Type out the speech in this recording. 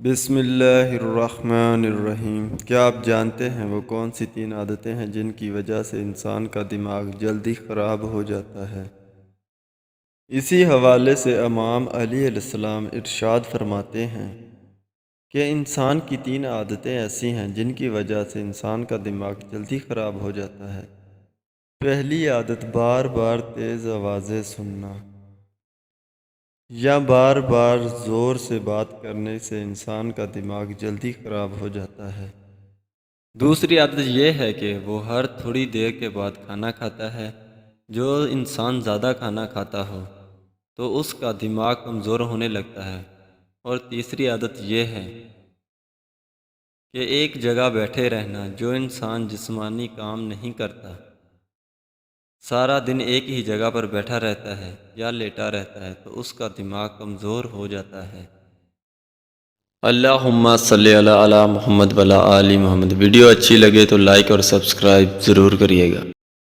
بسم اللہ الرحمن الرحیم۔ کیا آپ جانتے ہیں وہ کون سی 3 عادتیں ہیں جن کی وجہ سے انسان کا دماغ جلدی خراب ہو جاتا ہے؟ اسی حوالے سے امام علی علیہ السلام ارشاد فرماتے ہیں کہ انسان کی 3 عادتیں ایسی ہیں جن کی وجہ سے انسان کا دماغ جلدی خراب ہو جاتا ہے۔ پہلی عادت بار بار تیز آوازیں سننا یا بار بار زور سے بات کرنے سے انسان کا دماغ جلدی خراب ہو جاتا ہے۔ دوسری عادت یہ ہے کہ وہ ہر تھوڑی دیر کے بعد کھانا کھاتا ہے۔ جو انسان زیادہ کھانا کھاتا ہو تو اس کا دماغ کمزور ہونے لگتا ہے۔ اور تیسری عادت یہ ہے کہ ایک جگہ بیٹھے رہنا۔ جو انسان جسمانی کام نہیں کرتا، سارا دن ایک ہی جگہ پر بیٹھا رہتا ہے یا لیٹا رہتا ہے تو اس کا دماغ کمزور ہو جاتا ہے۔ اللہم صلی علی محمد وعلی آل محمد۔ ویڈیو اچھی لگے تو لائک اور سبسکرائب ضرور کریے گا۔